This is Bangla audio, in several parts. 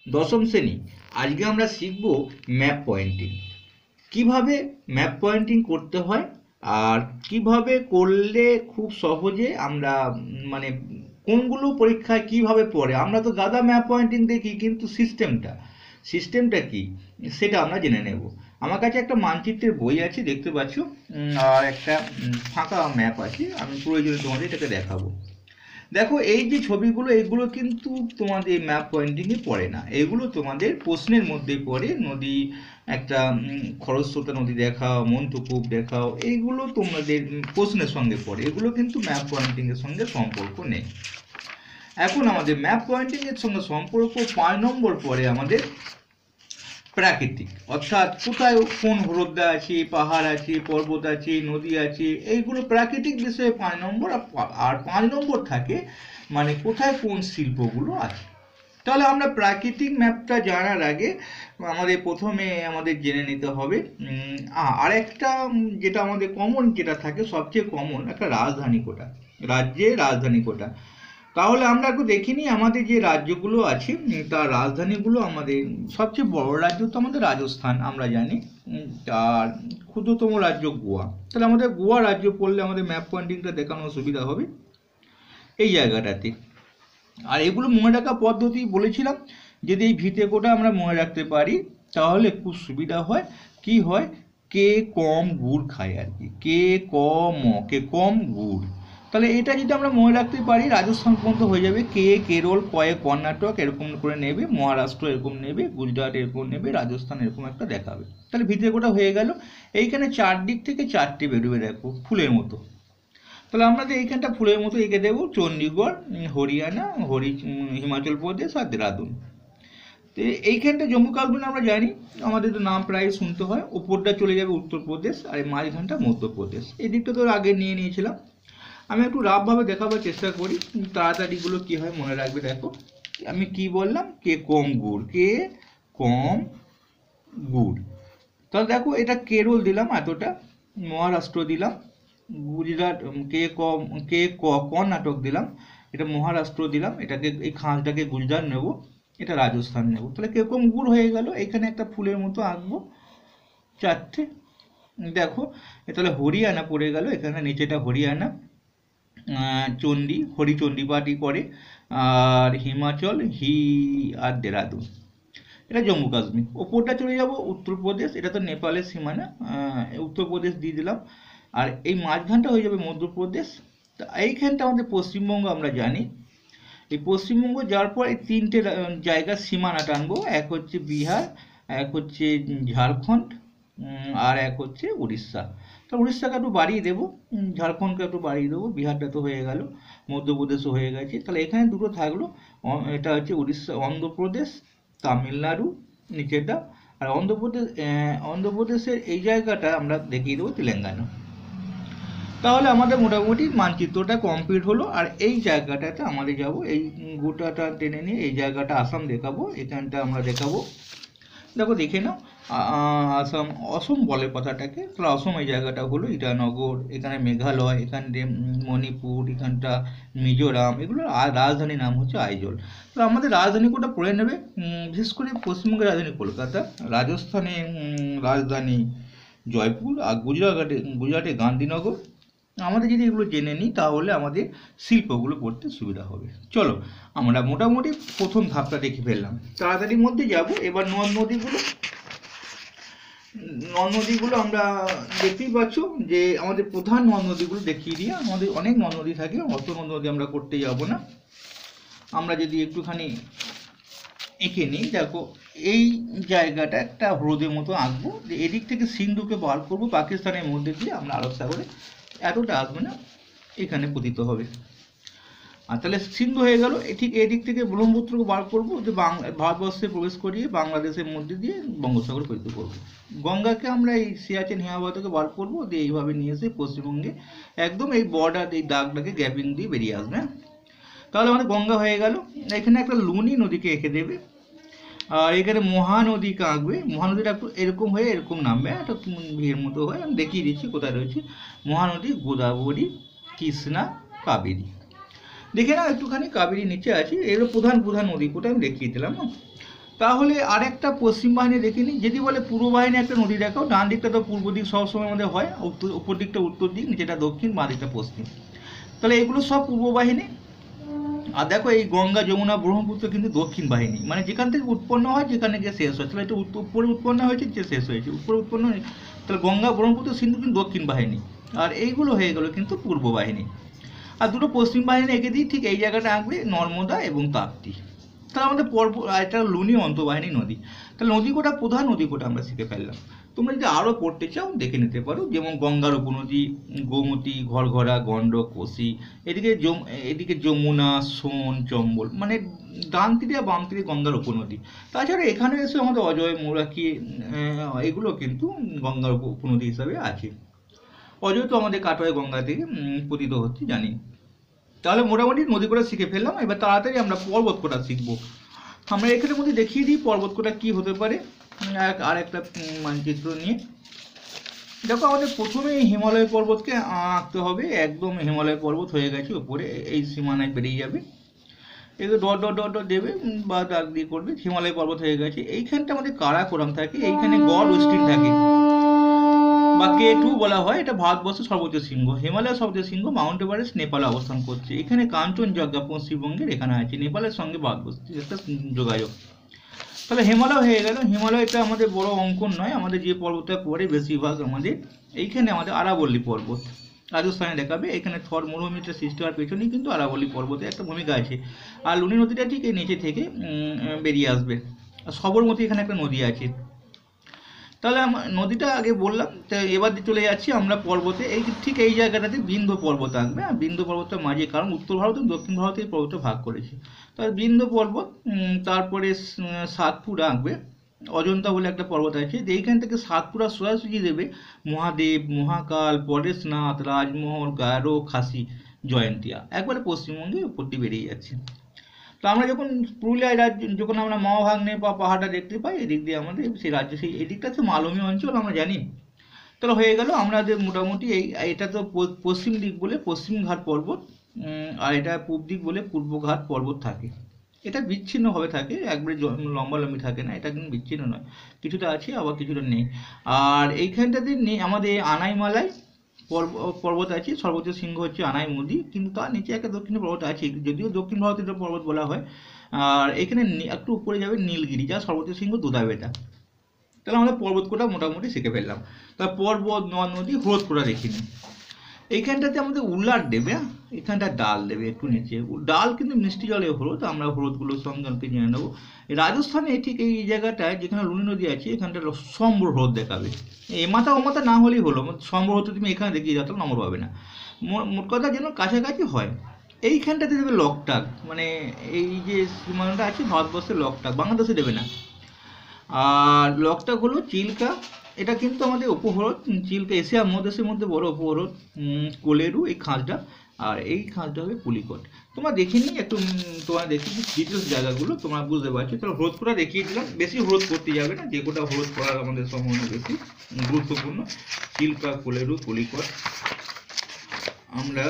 দশম শ্রেণী। আজকে আমরা শিখব ম্যাপ পয়েন্টিং। কিভাবে ম্যাপ পয়েন্টিং করতে হয় আর কিভাবে করলে খুব সহজে আমরা মানে কোনগুলো পরীক্ষায় কিভাবে পড়ে। আমরা তো গাদা ম্যাপ পয়েন্টিং দেখি, কিন্তু সিস্টেমটা কি সেটা আমরা জেনে নেব। আমার কাছে একটা মানচিত্রের বই আছে, দেখতে পাচ্ছ, আর একটা ফাঁকা ম্যাপ আছে। আমি প্রয়োজনে তোমাদের এটাকে দেখাবো। দেখো, এই যে ছবিগুলো, এগুলো কিন্তু তোমাদের ম্যাপ পয়েন্টিংয়ে পড়ে না। এগুলো তোমাদের প্রশ্নের মধ্যে পড়ে। নদী, একটা খরস্রোতা নদী দেখাও, মন্টুকুপ দেখাও, এইগুলো তোমাদের প্রশ্নের সঙ্গে পড়ে। এগুলো কিন্তু ম্যাপ পয়েন্টিংয়ের সঙ্গে সম্পর্ক নেই। এখন আমাদের ম্যাপ পয়েন্টিংয়ের সঙ্গে সম্পর্ক 5 নম্বর পড়ে আমাদের প্রাকৃতিক, অর্থাৎ কোথায় কোন হ্রদ আছে, পাহাড় আছে, পর্বত আছে, নদী আছে, এইগুলো প্রাকৃতিক বিষয়ে 5 নম্বর। আর 5 নম্বর থাকে মানে কোথায় কোন শিল্পগুলো আছে। তাহলে আমরা প্রাকৃতিক ম্যাপটা জানার আগে আমাদের প্রথমে জেনে নিতে হবে আর একটা যেটা আমাদের কমন, যেটা থাকে সবচেয়ে কমন, একটা রাজধানী কোটা, রাজ্যের রাজধানী কোটা। তাহলে আমরা একটু দেখে নিই আমাদের যে রাজ্যগুলো আছে তার রাজধানীগুলো। আমাদের সবচেয়ে বড় রাজ্য তো আমাদের রাজস্থান, আমরা জানি। আর ক্ষুদ্রতম রাজ্য গোয়া। তাহলে আমাদের গোয়া রাজ্য পড়লে আমাদের ম্যাপ পয়েন্টিংটা দেখানোর সুবিধা হবে এই জায়গাটাতে। আর এগুলো মনে রাখা পদ্ধতি বলেছিলাম, যদি এই ভিতে কোটা আমরা মনে রাখতে পারি তাহলে খুব সুবিধা হয়। কি হয়, কে কম গুড় খায় আর কি, কে কম গুড়। তাহলে এটা যদি আমরা মনে রাখতে পারি, রাজস্থান পর্যন্ত হয়ে যাবে। কে কেরল, কয়ে কর্ণাটক, এরকম করে নেবে, মহারাষ্ট্র এরকম নেবে, গুজরাট এরকম নেবে, রাজস্থান এরকম একটা দেখাবে। তাহলে ভিতে কোটা হয়ে গেল। এইখানে চারদিক থেকে চারটে বেরোবে, দেখো ফুলের মতো। তাহলে আমরা এইখানটা ফুলের মতো এঁকে দেবো চণ্ডীগড়, হরিয়ানা, হিমাচল প্রদেশ আর দেরাদুন। তো এইখানটা জম্মু কাশ্মীর আমরা জানি, আমাদের তো নাম প্রায় শুনতে হয়। উপরটা চলে যাবে উত্তরপ্রদেশ, আর এই মাঝখানটা মধ্যপ্রদেশ। এই দিকটা তো আগে নিয়ে নিয়েছিলাম। আমি একটু রাফভাবে দেখাবার চেষ্টা করি, তাড়াতাড়িগুলো কি হয় মনে রাখবে। দেখো আমি কি বললাম, কে কম গুড়, কে কম গুড়। তাহলে দেখো, এটা কেরল দিলাম এতটা, মহারাষ্ট্র দিলাম, গুজরাট, কর্ণাটক দিলাম, এটা মহারাষ্ট্র দিলাম, এটাকে এই খাঁজটাকে গুজরাট নেব, এটা রাজস্থান নেব। তাহলে কিরকম গুড় হয়ে গেল। এখানে একটা ফুলের মতো আঁকবো চারটে। দেখো, তাহলে হরিয়ানা পড়ে গেল, এখানে নিচেটা হরিয়ানা, হরিচণ্ডী পাটি করে, আর হিমাচল আর দেরাদুন, এটা জম্মু কাশ্মীর। ওপরটা চলে যাব উত্তরপ্রদেশ, এটা তো নেপালের সীমানা, উত্তরপ্রদেশ দিয়ে দিলাম। আর এই মাঝখানটা হয়ে যাবে মধ্যপ্রদেশ। তা এইখানটা আমাদের পশ্চিমবঙ্গ আমরা জানি। এই পশ্চিমবঙ্গ যাওয়ার পর এই তিনটে জায়গার সীমানা টানবো। এক হচ্ছে বিহার, এক হচ্ছে ঝাড়খণ্ড, আর এক হচ্ছে উড়িষ্যা। তো উড়িষ্যাকে একটু বাড়িয়ে দেবো, ঝাড়খণ্ডকে একটু বাড়িয়ে দেবো, বিহারটা তো হয়ে গেল, মধ্যপ্রদেশও হয়ে গেছে। তাহলে এখানে দুটো থাকলো, এটা হচ্ছে উড়িষ্যা, অন্ধ্রপ্রদেশ, তামিলনাড়ু নিচেটা। আর অন্ধ্রপ্রদেশের এই জায়গাটা আমরা দেখিয়ে দেবো তেলেঙ্গানা। তাহলে আমাদের মোটামুটি মানচিত্রটা কমপ্লিট হলো। আর এই জায়গাটাতে আমাদের যাব, এই গোটাটা টেনে নিয়ে এই জায়গাটা আসাম দেখাবো, এখানটা আমরা দেখাবো। দেখো দেখে নাও, অসম বলে কথাটাকে। তাহলে অসম এই জায়গাটা হলো ইটানগর, এখানে মেঘালয়, এখানে মণিপুর, এখানটা মিজোরাম, এগুলোর রাজধানীর নাম হচ্ছে আইজল। তো আমাদের রাজধানী কোটা পড়ে নেবে, বিশেষ করে পশ্চিমবঙ্গের রাজধানী কলকাতা, রাজস্থানের রাজধানী জয়পুর, আর গুজরাটে গান্ধীনগর। আমাদের যদি এগুলো জেনে নিই তাহলে আমাদের শিল্পগুলো পড়তে সুবিধা হবে। চলো, আমরা মোটামুটি প্রথম ধাপটা দেখে ফেললাম, তাড়াতাড়ির মধ্যে যাব। এবার নদ নদীগুলো আমরা দেখতেই পাচ্ছ যে আমাদের প্রধান নদ নদীগুলো দেখিয়ে দিয়ে, আমাদের অনেক নদ নদী থাকে, অত নদ নদী আমরা করতে যাব না। আমরা যদি একটুখানি এঁকে নিই, দেখো এই জায়গাটা একটা হ্রদের মতো আঁকবো, যে এদিক থেকে সিন্ধুকে বার করবো, পাকিস্তানের মধ্যে দিয়ে আমরা আরব সাগরে, এতটা আসবে না, এখানে পতিত হবে। আর তাহলে সিন্ধু হয়ে গেল। ঠিক এদিক থেকে ব্রহ্মপুত্রকে বার করবো, যে ভারতবর্ষে প্রবেশ করিয়ে বাংলাদেশের মধ্যে দিয়ে বঙ্গোপসাগর পতিত করবো। গঙ্গাকে আমরা এই সিয়াচেন হিমালয়কে বার করবো, দিয়ে এইভাবে নিয়ে এসে পশ্চিমবঙ্গে একদম এই বর্ডার, এই দাগটাকে গ্যাপিং দিয়ে বেরিয়ে আসবে। তাহলে আমাদের গঙ্গা হয়ে গেল। এখানে একটা লুনি নদীকে এঁকে দেবে, আর এখানে মহানদীকে আঁকবে। মহানদীটা একটু এরকম হয়ে এরকম নামবে, একটা ভিড়ের মতো হয়, আমি দেখিয়ে দিচ্ছি কোথায় রয়েছে মহানদী। গোদাবরী, কৃষ্ণা, কাবেরী। দেখে নাও একটুখানি, কাবেরী নিচে আছে। এগুলো প্রধান প্রধান নদী কোটা আমি দেখিয়ে দিলাম। তাহলে আরেকটা পশ্চিম বাহিনী দেখে নিই। যদি বলে পূর্ব বাহিনী একটা নদী দেখাও, ডান দিকটা তো পূর্ব দিক সবসময় আমাদের হয়, উপর দিকটা উত্তর দিক, নিচেটা দক্ষিণ, বাঁ দিকটা পশ্চিম। তাহলে এগুলো সব পূর্ব বাহিনী। আর দেখো এই গঙ্গা যমুনা ব্রহ্মপুত্র কিন্তু দক্ষিণ বাহিনী, মানে যেখান থেকে উৎপন্ন হয় যেখানে গিয়ে শেষ হয়। তাহলে এটা উপরে উৎপন্ন হয়েছে, যে শেষ হয়েছে উপরে উৎপন্ন হয়েছে, তাহলে গঙ্গা ব্রহ্মপুত্র সিন্ধু কিন্তু দক্ষিণ বাহিনী, আর এইগুলো হয়ে গেল কিন্তু পূর্ব বাহিনী। আর দুটো পশ্চিম বাহিনী এঁকে দিই, ঠিক এই জায়গাটা আঁকবে নর্মদা এবং তাপ্তি। তাহলে আমাদের এটা লুনি অন্তর্বাহিনী নদী। তাহলে নদী কোটা, প্রধান নদী কোটা আমরা শিখে ফেললাম। তোমরা যদি আরও পড়তে চাও দেখে নিতে পারো, যেমন গঙ্গার উপনদী গোমতী, ঘরঘরা, গণ্ডক, কোশি, এদিকে যমুনা, সোন, চম্বল, মানে ডান তীরে আর বাম তীরে গঙ্গার উপনদী। তাছাড়া এখানে এসে আমাদের অজয়, মৌরাকি, এগুলো কিন্তু গঙ্গার উপনদী হিসাবে আছে। অজয় তো আমাদের কাটোয়ায় গঙ্গা থেকে পতিত হচ্ছে জানি। তাহলে মোটামুটি নদী কোটা শিখে ফেললাম। এবার তাড়াতাড়ি আমরা পর্বত কোটা শিখবো। আমরা এখানের মধ্যে দেখিয়ে দিই পর্বত কোটা কী হতে পারে। আর একটা মানচিত্র নিয়ে দেখো, আমাদের প্রথমে হিমালয় পর্বতকে আঁকতে হবে। একদম হিমালয় পর্বত হয়ে গেছে উপরে, এই সীমানায় বেরিয়ে যাবে, এগুলো ডট ডট ডট ডট দেবে বা দাগ দিয়ে করবে। হিমালয় পর্বত হয়ে গেছে। এইখানটা আমাদের কারাকোরাম থাকে, এইখানে গড় ওয়েস্টিন থাকে বা K2 বলা হয়। এটা ভারতবর্ষের সর্বোচ্চ শৃঙ্গ। হিমালয়ের সর্বোচ্চ শৃঙ্গ মাউন্ট এভারেস্ট নেপালে অবস্থান করছে। এখানে কাঞ্চনজঙ্ঘা পশ্চিমবঙ্গের এখানে আছে, নেপালের সঙ্গে ভারতবর্ষের একটা যোগাযোগ। তাহলে হিমালয় হয়ে গেল। হিমালয়টা আমাদের বড় অঙ্কন নয়, আমাদের যে পর্বতটা পড়ে বেশিরভাগ আমাদের এইখানে আমাদের আরাবল্লী পর্বত রাজস্থানে দেখাবে। এখানে থর মরুভূমিটা সৃষ্টি হওয়ার পেছনেই কিন্তু আরাবল্লী পর্বতে একটা ভূমিকা আছে। আর লুনি নদীটা ঠিক এই নিচে থেকে বেরিয়ে আসবে। আর সবরমতী এখানে একটা নদী আছে। তাহলে নদীটা আগে বললাম। তো এবার চলে যাচ্ছি আমরা পর্বতে। ঠিক এই জায়গাটাতে বিন্ধ্য পর্বত আঁকবে। বিন্ধ্য পর্বতটা মাঝে, কারণ উত্তর ভারত এবং দক্ষিণ ভারতে এই পর্বতটা ভাগ করেছে। তাহলে বিন্ধ্য পর্বত, তারপরে সাতপুরা আঁকবে। অজন্তা বলে একটা পর্বত আছে, এইখান থেকে সাতপুরা সোজাসুজি দেবে মহাদেব, মহাকাল, পরেশনাথ, রাজমহল, গারো, খাসি, জয়ন্তিয়া, একবারে পশ্চিমবঙ্গে উপরটি বেরিয়ে যাচ্ছে। তো আমরা যখন পুরুলিয়ায় রাজ্য, যখন আমরা মাওভাগ্নে বা পাহাড়টা দেখতে পাই, এদিক দিয়ে আমাদের সেই রাজ্য, সেই এদিকটা হচ্ছে মালভূমি অঞ্চল, আমরা জানি। তাহলে হয়ে গেল আমাদের মোটামুটি এটা তো পশ্চিম দিক বলে পশ্চিম ঘাট পর্বত, আর এটা পূর্ব দিক বলে পূর্ব ঘাট পর্বত থাকে। এটা বিচ্ছিন্নভাবে থাকে, একবারে লম্বালম্বি থাকে না, এটা কিন্তু বিচ্ছিন্ন নয়, কিছুটা আছে আবার কিছুটা নেই। আর এইখানটাতে আমাদের আনাইমালাই পর্বত আছে, সর্বোচ্চ শৃঙ্গ হচ্ছে আনাইমুদি, কিন্তু তার নিচে একটা দক্ষিণী পর্বত আছে, যদিও দক্ষিণ ভারতের পর্বত বলা হয়। আর এখানে একটু উপরে যাবে নীলগিরি, যার সর্বোচ্চ শৃঙ্গ দুধাবেটা। তাহলে আমরা পর্বত কোটা মোটামুটি শিখে ফেললাম। তার পর্বত, নদ, নদী, হ্রদ কোটা দেখিনি। এইখানটাতে আমাদের উল্লাট দেবে, এখানটা ডাল দেবে একটু নিচে। ডাল কিন্তু মিষ্টি জলে হ্রদ, আমরা হ্রদগুলোর সঙ্গে জেনে নেবো। রাজস্থানে ঠিক এই জায়গাটায় যেখানে লুনি নদী আছে, এখানটা সম্বর হ্রদ দেখাবে। এ মাথা ও মাথা না হলেই হলো, সম্বর হ্রদ তুমি এখানে দেখিয়ে যাও, নম্বর পাবে না। মোট কথা যেন কাছাকাছি হয়। এইখানটাতে দেবে লকটাক, মানে এই যে সীমানাটা আছে ভারতবর্ষের লকটাক, বাংলাদেশে দেবে না। আর লকটাক হলো চিল্কা, এটা কিন্তু আমাদের উপহ্রদ। চিল্কা এশিয়ার মহাদেশের মধ্যে বড় উপহ্রদ। কোলেরু এই খাঁজটা, আর এই খাঁজটা হবে পুলিকট। তোমরা দেখে নিই একটু, তোমরা দেখি ডিটেলস জায়গাগুলো তোমরা বুঝতে পারছো। তাহলে হ্রদ কোটা দেখিয়ে দিলাম, বেশি হ্রদ করতে যাবে না, যে কোটা হ্রদ করার আমাদের সম্ভাবনা বেশি গুরুত্বপূর্ণ। চিল্কা, কোলেরু, পুলিকট আমরা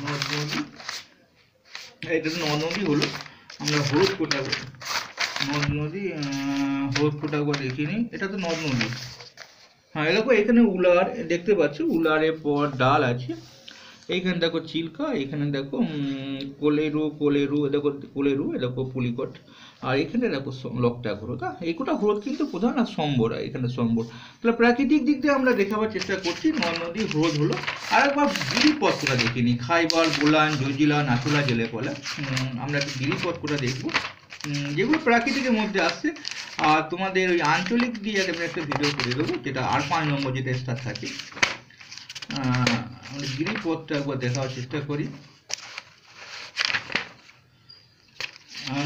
নদ নদী, এটা নদ নদী হলো, আমরা হ্রদ কোটা নদ নদী হ্রদ কোটা করে দেখিনি। এটা তো নদ নদী। হ্যাঁ দেখো এখানে উলার দেখতে পাচ্ছ, উলারের পর ডাল আছে। এইখানে দেখো চিল্কা, এখানে দেখো কোলেরু দেখো কোলেরু, দেখো পুলিকট, আর এখানে দেখো লকটাক হ্রদ। এই কোটা হ্রদ কিন্তু প্রধান, আর সম্বর, এখানে সম্বর। তাহলে প্রাকৃতিক দিক দিয়ে আমরা দেখাবার চেষ্টা করছি, নদ নদী হ্রদ হলো। আর একবার গিরিপথ কোটা দেখিনি, খাইবার, গোলান, জজিলা, নাথুলা, জেলেপলা। আমরা একটু গিরিপথ কোটা দেখবো, যেগুলো প্রাকৃতিকের মধ্যে আসছে। আর তোমাদের ওই আঞ্চলিক দিয়ে আমি একটা ভিডিও করে দেবো, যেটা আর 5 নম্বর যেটা স্টার থাকে। আমরা গিরিপথটা একবার দেখার চেষ্টা করি।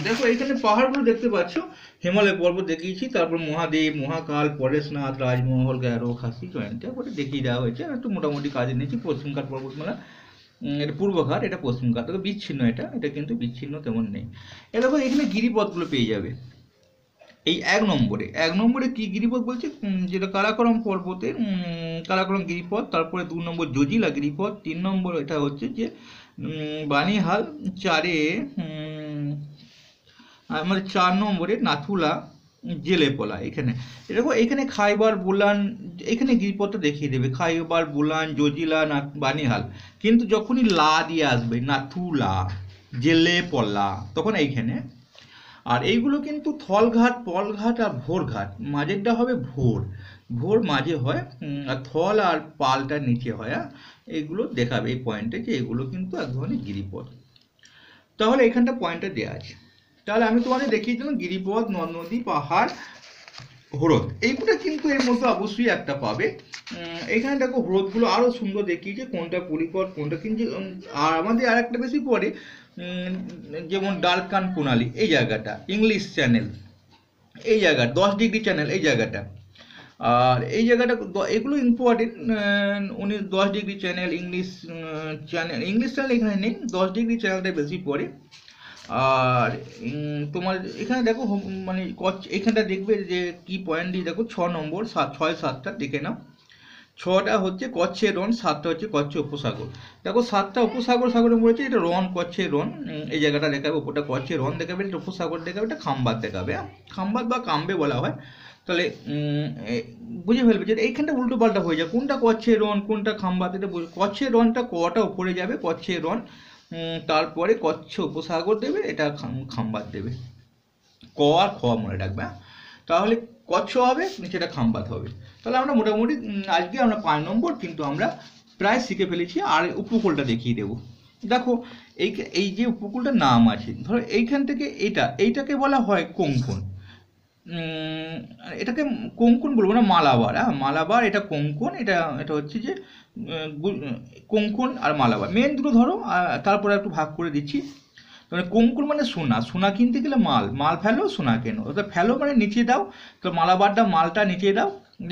দেখো এখানে পাহাড়গুলো দেখতে পাচ্ছ, হিমালয় পর্বত দেখিয়েছি, তারপর মহাদেব, মহাকাল, পরেশনাথ, রাজমহল, গারো, খাসি, জয়ন্তিয়া ওটা দেখিয়ে দেওয়া হয়েছে। একটু মোটামুটি কাজে নিয়েছি। পশ্চিমঘাট পর্বতমালা, এটা পূর্বঘাট, এটা পশ্চিমঘাট, তবে বিচ্ছিন্ন, এটা কিন্তু বিচ্ছিন্ন তেমন নেই। এ দেখো এখানে গিরিপথগুলো পেয়ে যাবে। এই এক নম্বরে কি গিরিপথ বলছে, যেটা কারাকোরাম পর্বতের কারাকোরাম গিরিপথ, তারপরে 2 নম্বর জজিলা গিরিপথ, 3 নম্বর এটা হচ্ছে যে বানিহাল 4-এ আমাদের 4 নম্বরে নাথুলা জেলেপলা। এখানে দেখো, এখানে খাইবার বুলান, এখানে গিরিপথটা দেখিয়ে দেবে খাইবার বুলান জজিলা বানিহাল, কিন্তু যখনই লা দিয়ে আসবে নাথুলা জেলেপলা তখন এইখানে। আর এইগুলো কিন্তু থলঘাট পলঘাট আর ভোরঘাট, মাঝেরটা হবে ভোর, ভোর মাঝে হয়, আর থল আর পালটা নিচে হয়। এইগুলো দেখাবে এই পয়েন্টে যে এগুলো কিন্তু এক ধরনের গিরিপথ। তাহলে এখানটা পয়েন্টটা দেওয়া আছে। তাহলে আমি তোমাদের দেখিয়ে দিলাম গিরিপথ, নদ নদী, পাহাড়, হ্রদ, এইগুলো কিন্তু এর মধ্যে অবশ্যই একটা পাবে। এখানে দেখো হ্রদগুলো আরো সুন্দর দেখিয়েছে, কোনটা পরিপথ কোনটা, কিন্তু আর আমাদের আর একটা বেশি পড়ে, যেমন ডালকান প্রণালী এই জায়গাটা, ইংলিশ চ্যানেল এই জায়গা, 10 ডিগ্রি চ্যানেল এই জায়গাটা, আর এই জায়গাটা এগুলো ইম্পর্টেন্ট। উনি 10 degree channel, English channel, English channel এখানে নেই, 10 ডিগ্রি চ্যানেলটা বেশি পড়ে। আর তোমার এখানে দেখো মানে এখানটা দেখবে যে কি পয়েন্ট দিয়ে দেখো, 6 নম্বর 6-7টা দেখে নাও। 6টা হচ্ছে কচ্ছের রন, 7টা হচ্ছে কচ্ছ উপসাগর। দেখো 7টা উপসাগর সাগরে বলেছে, এটা রন কচ্ছের রন, এই জায়গাটা দেখাবে, ওপরটা কচ্ছের রন দেখাবে, এটা উপসাগর দেখাবে, এটা খাম্বাত দেখাবে। খাম্বাত বা কাম্বে বলা হয়। তাহলে বুঝে ফেলবে যে এইখানটা উল্টো পাল্টা হয়ে যায়, কোনটা কচ্ছের রন কোনটা খাম্বাত, এটা কচ্ছের রনটা কটা উপরে যাবে কচ্ছের রন, তারপরে কচ্ছ উপসাগর দেবে, এটা খাম্বাত দেবে। ক আর খ মনে রাখবে। তাহলে কচ্ছ হবে, নিচেটা খাম্বাত হবে। তাহলে আমরা মোটামুটি আজকে আমরা 5 নম্বর কিন্তু আমরা প্রায় শিখে ফেলেছি। আর উপকূলটা দেখিয়ে দেবো। দেখো এই যে উপকূলটার নাম আছে, ধরো এইখান থেকে এইটাকে বলা হয় কোঙ্কণ। এটাকে কোঙ্কণ বলবো না, মালাবার। মালাবার, এটা কোঙ্কণ, এটা হচ্ছে যে কোঙ্কণ আর মালাবার মেন দুটো ধরো, তারপরে একটু ভাগ করে দিচ্ছি। মানে কোঙ্কণ মানে সোনা, সোনা কিনতে গেলে মাল ফেলো সোনা কেনো, অর্থাৎ ফেলো মানে নিচে দাও, তো মালাবারটা মালটা নিচে দাও,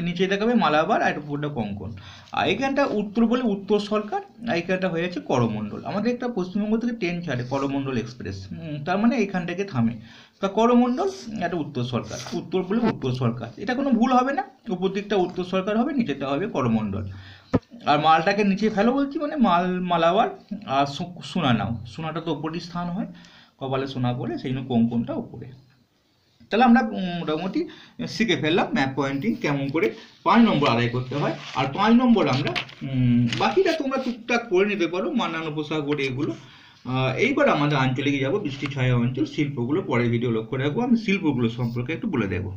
নিচে দেখাবে মালাবার, আর উপরটা কোঙ্কণ। আর এখানটা উত্তর বলে উত্তর সরকার, আর এখানটা হয়ে যাচ্ছে করমণ্ডল। আমাদের একটা পশ্চিমবঙ্গ থেকে ট্রেন ছাড়ে করমণ্ডল এক্সপ্রেস, তার মানে এখান থেকে থামে। তা করমণ্ডল, একটা উত্তর সরকার, উত্তর বলে উত্তর সরকার, এটা কোনো ভুল হবে না, উপর দিকটা উত্তর সরকার হবে, নিচেটা হবে করমণ্ডল। আর মালটাকে নিচে ফেলো বলছি মানে মালাবার, আর সোনা নাও, সোনাটা তো ওপরের স্থান হয়, কপালে সোনা পড়ে, সেই জন্য কোঙ্কণটা উপরে। তাহলে আমরা মোটামুটি শিখে ফেললাম ম্যাপ পয়েন্টিং কেমন করে 5 নম্বর আদায় করতে হয়। আর 5 নম্বর আমরা বাকিটা তোমরা টুকটাক করে নিতে পারো, মান্নান উপসাগর এগুলো। এইবার আমাদের আঞ্চলিকে যাব, বৃষ্টি ছায়া অঞ্চল, শিল্পগুলো পরের ভিডিও লক্ষ্য রাখবো, আমি শিল্পগুলো সম্পর্কে একটু বলে দেবো।